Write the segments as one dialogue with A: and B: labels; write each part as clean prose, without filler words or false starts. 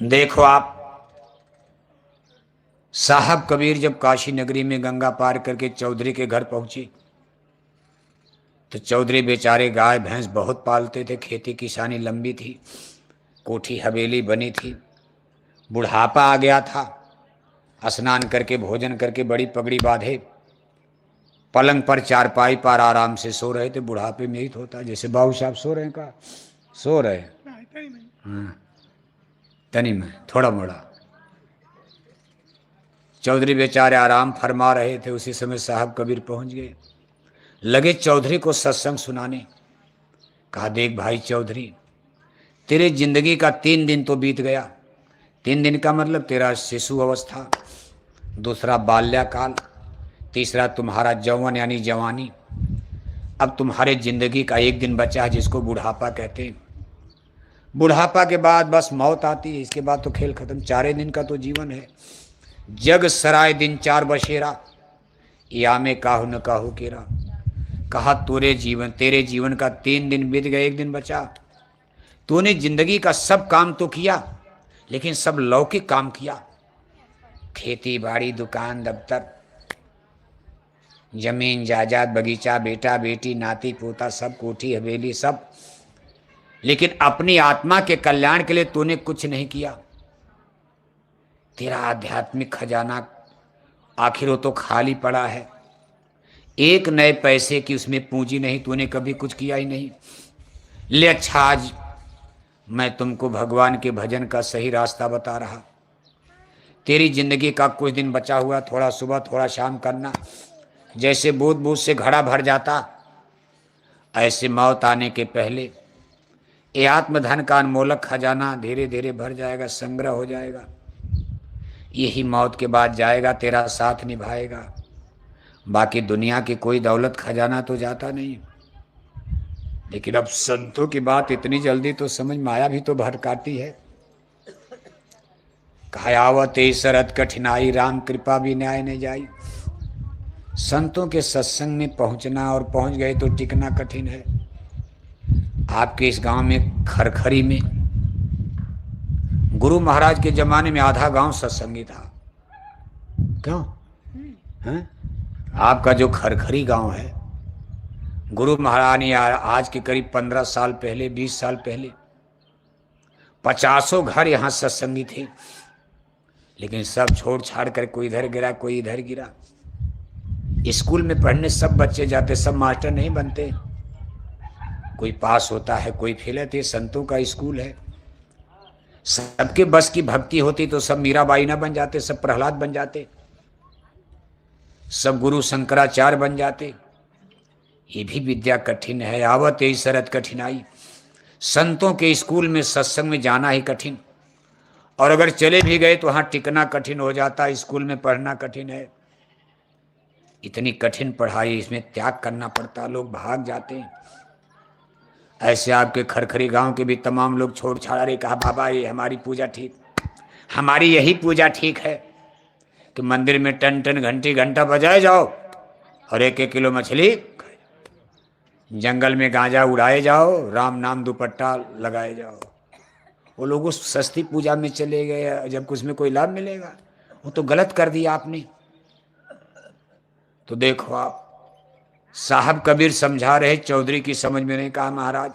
A: देखो आप, साहब कबीर जब काशी नगरी में गंगा पार करके चौधरी के घर पहुंचे तो चौधरी बेचारे गाय भैंस बहुत पालते थे। खेती किसानी लंबी थी, कोठी हवेली बनी थी। बुढ़ापा आ गया था। स्नान करके भोजन करके बड़ी पगड़ी बांधे पलंग पर चारपाई पर आराम से सो रहे थे। बुढ़ापे में ही तो होता है, जैसे बाबू साहब सो रहे हैं, का सो रहे हैं। हाँ, तनी में थोड़ा मोड़ा। चौधरी बेचारे आराम फरमा रहे थे। उसी समय साहब कबीर पहुंच गए, लगे चौधरी को सत्संग सुनाने। कहा, देख भाई चौधरी, तेरे जिंदगी का 3 दिन तो बीत गया। 3 दिन का मतलब तेरा शिशु अवस्था, दूसरा बाल्याकाल, तीसरा तुम्हारा यौवन यानी जवानी। अब तुम्हारे जिंदगी का 1 दिन बचा है, जिसको बुढ़ापा कहते हैं। बुढ़ापा के बाद बस मौत आती है, इसके बाद तो खेल खत्म। 4 दिन का तो जीवन है। जग सराय दिन 4 बसेरा, या में काहू न काहू केरा। कहा, तेरे जीवन का 3 दिन बीत गए, 1 दिन बचा। तूने जिंदगी का सब काम तो किया, लेकिन सब लौकिक काम किया। खेती बाड़ी, दुकान दफ्तर, जमीन जायदाद, बगीचा, बेटा बेटी, नाती पोता, सब कोठी हवेली सब, लेकिन अपनी आत्मा के कल्याण के लिए तूने कुछ नहीं किया। तेरा आध्यात्मिक खजाना आखिर वो तो खाली पड़ा है। 1 नए पैसे की उसमें पूंजी नहीं, तूने कभी कुछ किया ही नहीं। ले अच्छा, आज मैं तुमको भगवान के भजन का सही रास्ता बता रहा। तेरी जिंदगी का कुछ दिन बचा हुआ, थोड़ा सुबह थोड़ा शाम करना। जैसे बूंद बूंद से घड़ा भर जाता, ऐसे मौत आने के पहले ये आत्मधन का अनमोलक खजाना धीरे धीरे भर जाएगा, संग्रह हो जाएगा। यही मौत के बाद जाएगा, तेरा साथ निभाएगा। बाकी दुनिया की कोई दौलत खजाना तो जाता नहीं। लेकिन अब संतों की बात इतनी जल्दी तो समझ में आया भी तो भटकाती है। कहावत ए शरत कठिनाई, राम कृपा भी न्याय न जाई। संतों के सत्संग में पहुंचना और पहुंच गए तो टिकना कठिन है। आपके इस गांव में खरखरी में गुरु महाराज के जमाने में आधा गांव सत्संगी था। क्यों है? आपका जो खरखरी गांव है, गुरु महाराज ने आज के करीब 15 साल पहले, 20 साल पहले 50 घर यहां सत्संगी थे। लेकिन सब छोड़ छाड़ कर कोई इधर गिरा, कोई इधर गिरा। स्कूल में पढ़ने सब बच्चे जाते, सब मास्टर नहीं बनते। कोई पास होता है, कोई फेल है। तो संतों का स्कूल है। सबके बस की भक्ति होती तो सब मीराबाई ना बन जाते, सब प्रहलाद बन जाते, सब गुरु शंकराचार्य बन जाते। ये भी विद्या कठिन है। आवत यही शरत कठिनाई। संतों के स्कूल में सत्संग में जाना ही कठिन, और अगर चले भी गए तो वहां टिकना कठिन हो जाता। स्कूल में पढ़ना कठिन है। इतनी कठिन पढ़ाई, इसमें त्याग करना पड़ता, लोग भाग जाते हैं। ऐसे आपके खरखरी गांव के भी तमाम लोग छोड़ छाड़ रहे। कहा, बाबा ये हमारी पूजा ठीक, हमारी यही पूजा ठीक है कि मंदिर में टन टन घंटी घंटा बजाए जाओ और 1-1 किलो मछली, जंगल में गांजा उड़ाए जाओ, राम नाम दुपट्टा लगाए जाओ। वो लोग उस सस्ती पूजा में चले गए, जबकि उसमें कोई लाभ मिलेगा। वो तो गलत कर दिया आपने। तो देखो आप, साहब कबीर समझा रहे, चौधरी की समझ में नहीं। कहा, महाराज,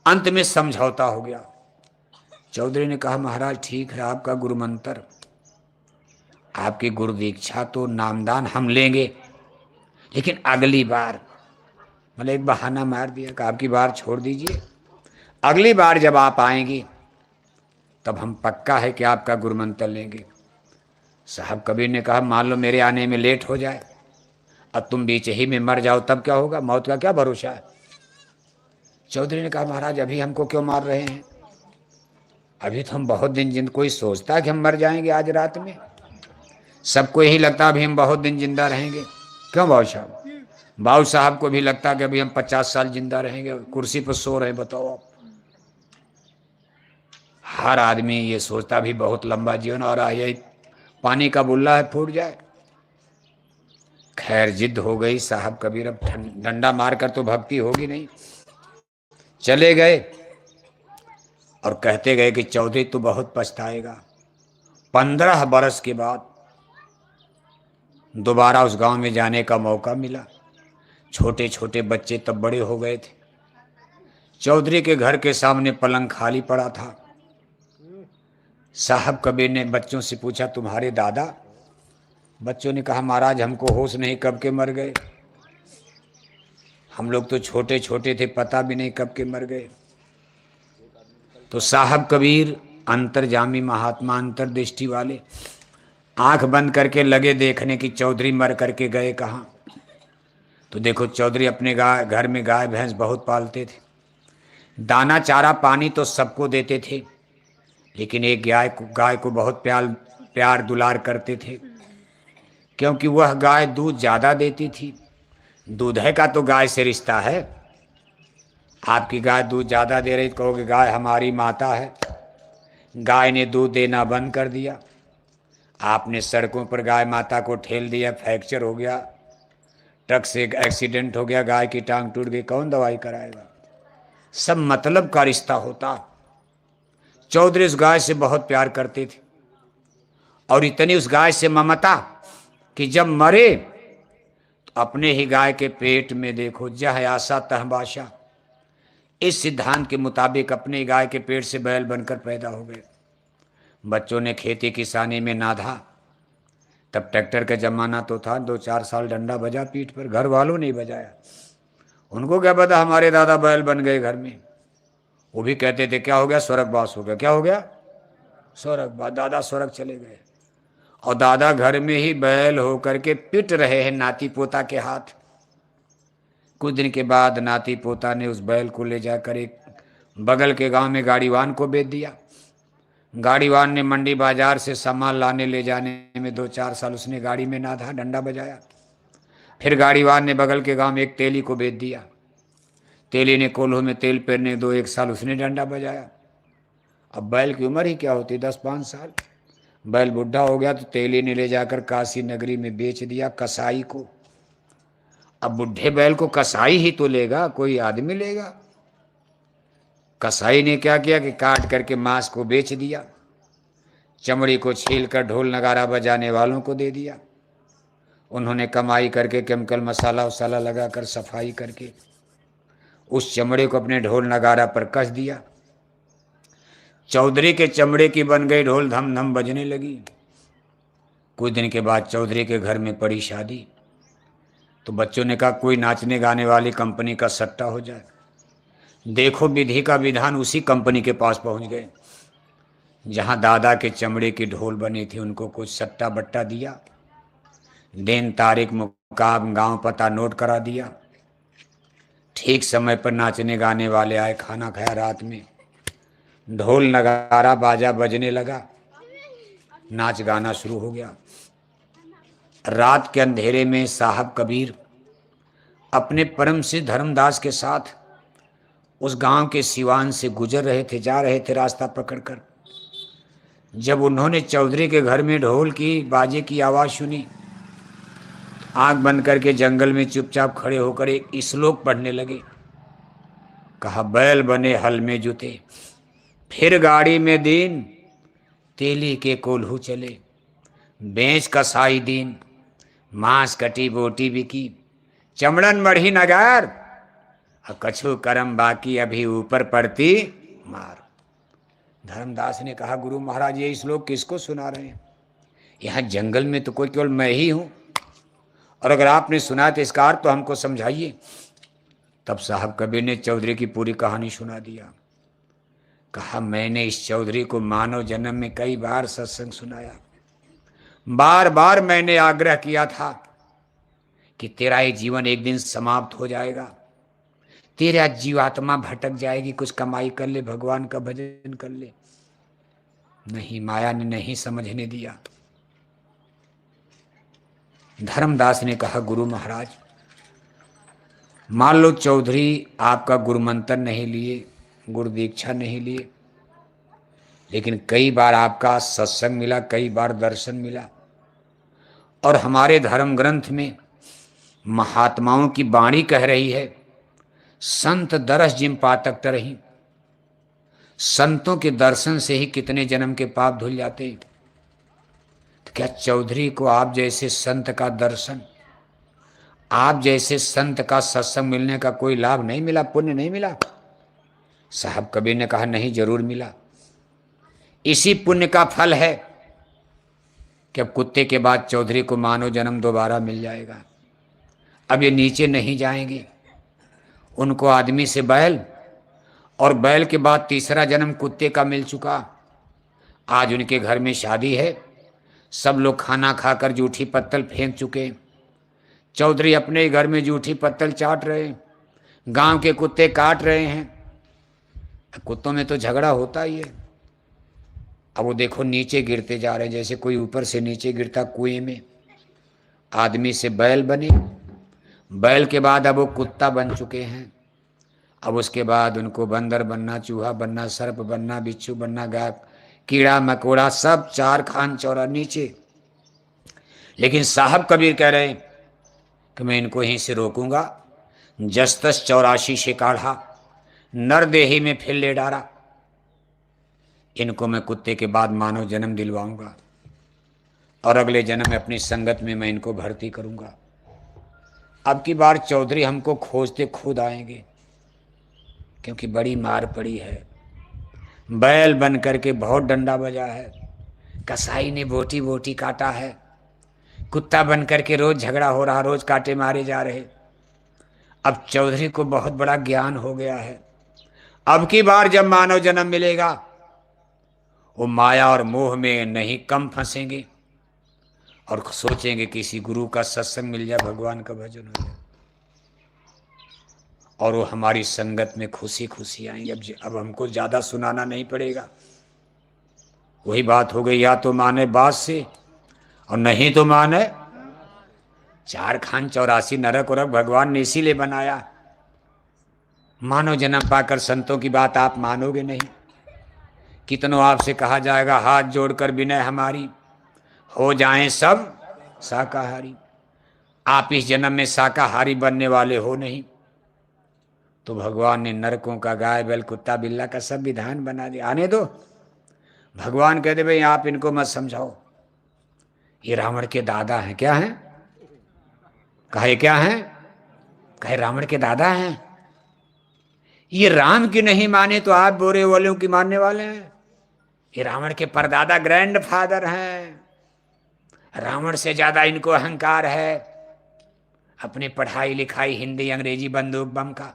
A: अंत में समझौता हो गया। चौधरी ने कहा, महाराज ठीक है, आपका गुरु मंत्र, आपकी गुरु दीक्षा तो नामदान हम लेंगे, लेकिन अगली बार, मतलब एक बहाना मार दिया कि आपकी बार छोड़ दीजिए, अगली बार जब आप आएंगी तब हम पक्का है कि आपका गुरु मंत्र लेंगे। साहब कबीर ने कहा, मान लो मेरे आने में लेट हो जाए और तुम बीच ही में मर जाओ, तब क्या होगा? मौत का क्या भरोसा है? चौधरी ने कहा, महाराज अभी हमको क्यों मार रहे हैं? अभी तो हम बहुत दिन जिंदा, कोई सोचता है कि हम मर जाएंगे आज रात में? सबको यही लगता है अभी हम बहुत दिन जिंदा रहेंगे। क्यों बाबू साहब? बाबू साहब को भी लगता है कि अभी हम 50 साल जिंदा रहेंगे। कुर्सी पर सो रहे, बताओ आप। हर आदमी ये सोचता भी बहुत लंबा जीवन और यही पानी का बुल्ला है, फूट जाए। खैर जिद हो गई। साहब कबीर अब डंडा मारकर तो भक्ति होगी नहीं। चले गए। और कहते गए कि चौधरी तू बहुत पछताएगा। 15 बरस के बाद दोबारा उस गांव में जाने का मौका मिला। छोटे छोटे बच्चे तब बड़े हो गए थे। चौधरी के घर के सामने पलंग खाली पड़ा था। साहब कबीर ने बच्चों से पूछा, तुम्हारे दादा? बच्चों ने कहा, महाराज हमको होश नहीं, कब के मर गए। हम लोग तो छोटे छोटे थे, पता भी नहीं कब के मर गए। तो साहब कबीर अंतर्जामी महात्मा, अंतर्दृष्टि वाले, आंख बंद करके लगे देखने की चौधरी मर करके गए कहाँ। तो देखो, चौधरी अपने घर में गाय भैंस बहुत पालते थे। दाना चारा पानी तो सबको देते थे, लेकिन एक गाय को बहुत प्यार दुलार करते थे, क्योंकि वह गाय दूध ज़्यादा देती थी। दूध है का तो गाय से रिश्ता है। आपकी गाय दूध ज़्यादा दे रही तो कहोगे गाय हमारी माता है। गाय ने दूध देना बंद कर दिया। आपने सड़कों पर गाय माता को ठेल दिया, फ्रैक्चर हो गया, ट्रक से एक्सीडेंट हो गया, गाय की टांग टूट गई, कौन दवाई कराएगा। सब मतलब का रिश्ता होता। चौधरी उस गाय से बहुत प्यार करते थे, और इतनी उस गाय से ममता कि जब मरे तो अपने ही गाय के पेट में देखो, जह आशा तह बाशा, इस सिद्धांत के मुताबिक अपने गाय के पेट से बैल बनकर पैदा हो गए। बच्चों ने खेती किसानी में नाधा। तब ट्रैक्टर का जमाना तो था, 2-4 साल डंडा बजा पीठ पर, घर वालों ने बजाया। उनको क्या पता हमारे दादा बैल बन गए घर में। वो भी कहते थे क्या हो गया, स्वर्गवास हो गया। क्या हो गया, स्वर्गवास। दादा स्वर्ग चले गए, और दादा घर में ही बैल होकर के पिट रहे हैं नाती पोता के हाथ। कुछ दिन के बाद नाती पोता ने उस बैल को ले जाकर एक बगल के गांव में गाड़ीवान को बेच दिया। गाड़ीवान ने मंडी बाजार से सामान लाने ले जाने में 2-4 साल उसने गाड़ी में नाधा, डंडा बजाया। फिर गाड़ीवान ने बगल के गांव में एक तेली को बेच दिया। तेली ने कोल्हू में तेल पेरने 2-1 साल उसने डंडा बजाया। अब बैल की उम्र ही क्या होती, 10-5 साल। बैल बुढ़ा हो गया तो तेली ने ले जाकर काशी नगरी में बेच दिया कसाई को। अब बुढ़े बैल को कसाई ही तो लेगा, कोई आदमी लेगा। कसाई ने क्या किया कि काट करके मांस को बेच दिया, चमड़ी को छील कर ढोल नगारा बजाने वालों को दे दिया। उन्होंने कमाई करके केमिकल मसाला वसाला लगाकर सफाई करके उस चमड़े को अपने ढोल नगारा पर कस दिया। चौधरी के चमड़े की बन गई ढोल, धम धम बजने लगी। कुछ दिन के बाद चौधरी के घर में पड़ी शादी। तो बच्चों ने कहा कोई नाचने गाने वाली कंपनी का सट्टा हो जाए। देखो विधि का विधान उसी कंपनी के पास पहुंच गए जहां दादा के चमड़े की ढोल बनी थी। उनको कुछ सट्टा बट्टा दिया, दिन तारीख मुकाम गांव पता नोट करा दिया। ठीक समय पर नाचने गाने वाले आए, खाना खाया। रात में ढोल नगारा बाजा बजने लगा, नाच गाना शुरू हो गया। रात के अंधेरे में साहब कबीर अपने परम सिद्ध धर्मदास के साथ उस गांव के सिवान से गुजर रहे थे, जा रहे थे रास्ता पकड़कर। जब उन्होंने चौधरी के घर में ढोल की बाजे की आवाज़ सुनी, आंख बंद करके जंगल में चुपचाप खड़े होकर एक श्लोक पढ़ने लगे। कहा बैल बने हल में जुते, फिर गाड़ी में दीन, तेली के कोल्हू चले, बेच कसाई दीन, मांस कटी बोटी बिकी, चमड़न मढ़ी नगार, कछु करम बाकी अभी ऊपर पड़ती मार। धर्मदास ने कहा गुरु महाराज ये श्लोक किसको सुना रहे हैं? यहाँ जंगल में तो कोई केवल मैं ही हूँ, और अगर आपने सुना तो इसका अर्थ तो हमको समझाइए। तब साहब कबीर ने चौधरी की पूरी कहानी सुना दिया। कहा मैंने इस चौधरी को मानव जन्म में कई बार सत्संग सुनाया, बार बार मैंने आग्रह किया था कि तेरा ये जीवन एक दिन समाप्त हो जाएगा, तेरा जीवात्मा भटक जाएगी, कुछ कमाई कर ले, भगवान का भजन कर ले। नहीं, माया ने नहीं समझने दिया। धर्मदास ने कहा गुरु महाराज मान लो चौधरी आपका गुरु मंत्र नहीं लिए, गुरु दीक्षा नहीं लिए, लेकिन कई बार आपका सत्संग मिला, कई बार दर्शन मिला, और हमारे धर्म ग्रंथ में महात्माओं की वाणी कह रही है संत दरस जिम पातक तरही, संतों के दर्शन से ही कितने जन्म के पाप धुल जाते। तो क्या चौधरी को आप जैसे संत का दर्शन, आप जैसे संत का सत्संग मिलने का कोई लाभ नहीं मिला, पुण्य नहीं मिला? साहब कबीर ने कहा नहीं, जरूर मिला। इसी पुण्य का फल है कि अब कुत्ते के बाद चौधरी को मानव जन्म दोबारा मिल जाएगा। अब ये नीचे नहीं जाएंगे, उनको आदमी से बैल, और बैल के बाद तीसरा जन्म कुत्ते का मिल चुका। आज उनके घर में शादी है, सब लोग खाना खाकर जूठी पत्तल फेंक चुके। चौधरी अपने घर में जूठी पत्तल चाट रहे हैं, गांव के कुत्ते काट रहे हैं। कुत्तों में तो झगड़ा होता ही है। अब वो देखो नीचे गिरते जा रहे हैं, जैसे कोई ऊपर से नीचे गिरता कुएं में। आदमी से बैल बने, बैल के बाद अब वो कुत्ता बन चुके हैं। अब उसके बाद उनको बंदर बनना, चूहा बनना, सर्प बनना, बिच्छू बनना, गाय, कीड़ा मकोड़ा, सब चार खान चौरा नीचे। लेकिन साहब कबीर कह रहे हैं कि मैं इनको यहीं से रोकूंगा। जस्तस 84 से काढ़ा, नर देही में फिर ले डारा। इनको मैं कुत्ते के बाद मानव जन्म दिलवाऊंगा और अगले जन्म में अपनी संगत में मैं इनको भर्ती करूंगा। अब की बार चौधरी हमको खोजते खुद आएंगे, क्योंकि बड़ी मार पड़ी है। बैल बन करके बहुत डंडा बजा है, कसाई ने बोटी बोटी काटा है, कुत्ता बन करके रोज झगड़ा हो रहा, रोज काटे मारे जा रहे। अब चौधरी को बहुत बड़ा ज्ञान हो गया है। अब की बार जब मानव जन्म मिलेगा, वो माया और मोह में नहीं कम फंसेंगे और सोचेंगे किसी गुरु का सत्संग मिल जाए, भगवान का भजन हो जाए, और वो हमारी संगत में खुशी खुशी आएंगे। अब हमको ज़्यादा सुनाना नहीं पड़ेगा। वही बात हो गई, या तो माने बात से और नहीं तो माने। 4 खान 84 नरक वरक भगवान ने इसीलिए बनाया। मानव जन्म पाकर संतों की बात आप मानोगे नहीं। कितनों आपसे कहा जाएगा हाथ जोड़कर विनय हमारी, हो जाएं सब शाकाहारी। आप इस जन्म में शाकाहारी बनने वाले हो नहीं, तो भगवान ने नरकों का, गाय बैल कुत्ता बिल्ला का सब विधान बना दिया। आने दो। भगवान कहते भाई आप इनको मत समझाओ, ये रावण के दादा हैं। क्या हैं? कहे क्या हैं? कहे रावण के दादा हैं। ये राम की नहीं माने तो आप बोरे वालों की मानने वाले हैं। ये रावण के परदादा ग्रैंडफादर हैं। रावण से ज्यादा इनको अहंकार है, अपनी पढ़ाई लिखाई हिंदी अंग्रेजी बंदूक बम का।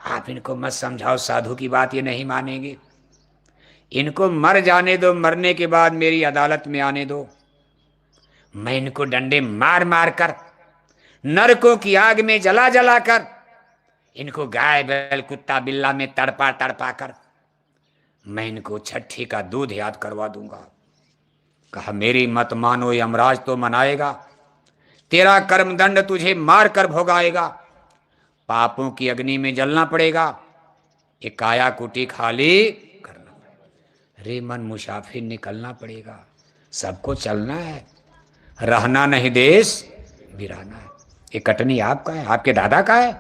A: आप इनको मत समझाओ, साधु की बात ये नहीं मानेंगे। इनको मर जाने दो, मरने के बाद मेरी अदालत में आने दो। मैं इनको डंडे मार मार कर, नरकों की आग में जला जला कर, इनको गाय बैल कुत्ता बिल्ला में तड़पा तड़पा कर मैं इनको छठी का दूध याद करवा दूंगा। कहा मेरी मत मानो, यमराज तो मनाएगा, तेरा कर्मदंड तुझे मार कर भोगाएगा, पापों की अग्नि में जलना पड़ेगा, ये काया कुटी खाली करना पड़ेगा। रे मन मुसाफिर निकलना पड़ेगा, सबको चलना है, रहना नहीं देश बिराना है। ये कटनी आपका है, आपके दादा का है।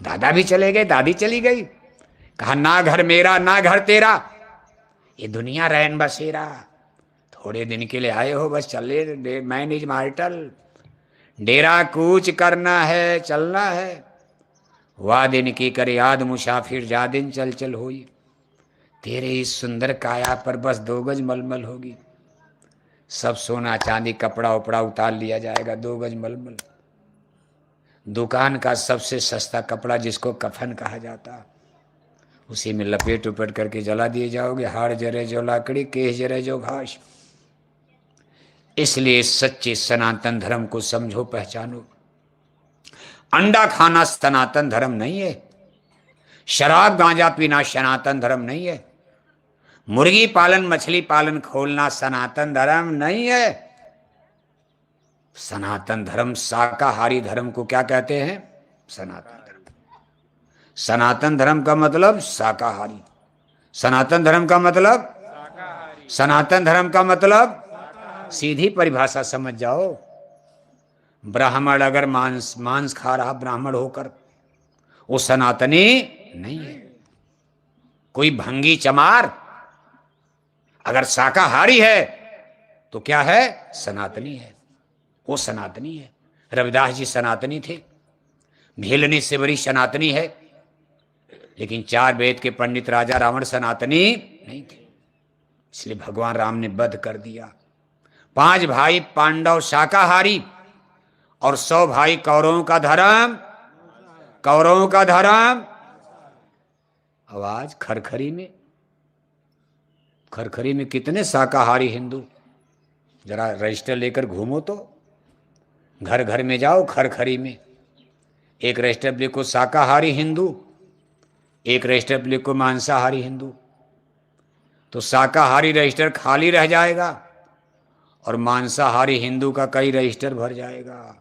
A: दादा भी चले गए, दादी चली गई। कहा ना घर मेरा ना घर तेरा, ये दुनिया रहन बसेरा। थोड़े दिन के लिए आए हो, बस चले, मैनेज मार्टल, डेरा कूच करना है, चलना है। वाह दिन की कर याद मुसाफिर, जा दिन चल चल होई, तेरे इस सुंदर काया पर बस 2 गज मलमल होगी। सब सोना चांदी कपड़ा उपड़ा उतार लिया जाएगा, 2 गज मलमल। दुकान का सबसे सस्ता कपड़ा जिसको कफन कहा जाता, उसी में लपेट उपट करके जला दिए जाओगे। हाड़ जरे जो लाकड़ी, केश जरे जो घास। इसलिए सच्चे सनातन धर्म को समझो, पहचानो। अंडा खाना सनातन धर्म नहीं है, शराब गांजा पीना सनातन धर्म नहीं है, मुर्गी पालन मछली पालन खोलना सनातन धर्म नहीं है। सनातन धर्म, शाकाहारी धर्म को क्या कहते हैं? सनातन धर्म। सनातन धर्म का मतलब शाकाहारी, सनातन धर्म का मतलब सनातन धर्म का मतलब सीधी परिभाषा समझ जाओ। ब्राह्मण अगर मांस खा रहा ब्राह्मण होकर, वो सनातनी नहीं है। कोई भंगी चमार अगर शाकाहारी है तो क्या है? सनातनी है। वो सनातनी है। रविदास जी सनातनी थे, भेलनी सिवरी सनातनी है, लेकिन 4 वेद के पंडित राजा रावण सनातनी नहीं थे। इसलिए भगवान राम ने वध कर दिया। 5 भाई पांडव शाकाहारी और 100 भाई कौरवों का धर्म, कौरवों का धर्म। आवाज खरखरी में कितने शाकाहारी हिंदू? जरा रजिस्टर लेकर घूमो तो, घर घर में जाओ, खरखरी में एक रजिस्टर लिखो शाकाहारी हिंदू, एक रजिस्टर लिखो मांसाहारी हिंदू, तो शाकाहारी रजिस्टर खाली रह जाएगा और मांसाहारी हिंदू का कई रजिस्टर भर जाएगा।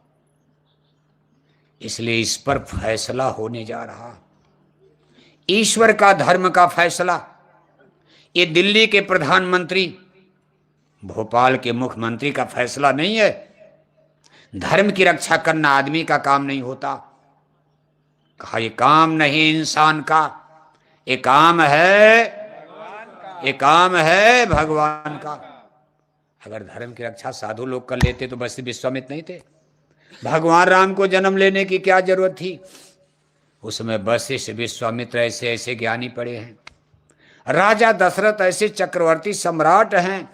A: इसलिए इस पर फैसला होने जा रहा, ईश्वर का धर्म का फैसला। ये दिल्ली के प्रधानमंत्री, भोपाल के मुख्यमंत्री का फैसला नहीं है। धर्म की रक्षा करना आदमी का काम नहीं होता। कहा ये काम नहीं इंसान का, ये काम है, ये काम है भगवान का। अगर धर्म की रक्षा साधु लोग कर लेते तो बस विश्वामित्र नहीं थे। भगवान राम को जन्म लेने की क्या जरूरत थी? उसमें वशिष्ठ विश्वामित्र ऐसे ऐसे ज्ञानी पड़े हैं, राजा दशरथ ऐसे चक्रवर्ती सम्राट हैं,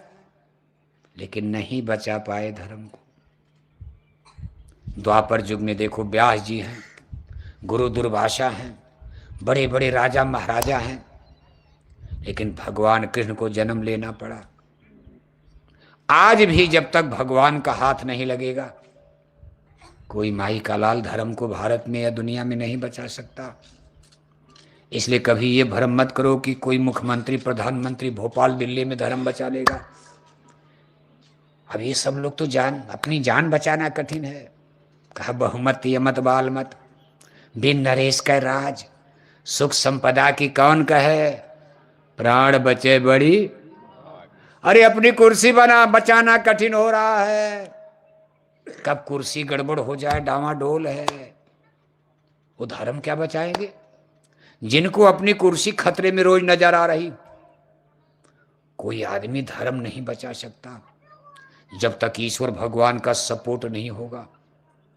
A: लेकिन नहीं बचा पाए धर्म को। द्वापर युग में देखो व्यास जी हैं, गुरु दुर्वासा हैं, बड़े बड़े राजा महाराजा हैं, लेकिन भगवान कृष्ण को जन्म लेना पड़ा। आज भी जब तक भगवान का हाथ नहीं लगेगा, कोई माई का लाल धर्म को भारत में या दुनिया में नहीं बचा सकता। इसलिए कभी ये भ्रम मत करो कि कोई मुख्यमंत्री प्रधानमंत्री भोपाल दिल्ली में धर्म बचा लेगा। अब ये सब लोग तो अपनी जान बचाना कठिन है। कहा बहुमत यमत बाल मत, बिन नरेश का राज, सुख संपदा की कौन कहे, प्राण बचे बड़ी। अरे अपनी कुर्सी बचाना कठिन हो रहा है। कब कुर्सी गड़बड़ हो जाए, डामाडोल है, वो धर्म क्या बचाएंगे? जिनको अपनी कुर्सी खतरे में रोज नजर आ रही, कोई आदमी धर्म नहीं बचा सकता जब तक ईश्वर भगवान का सपोर्ट नहीं होगा।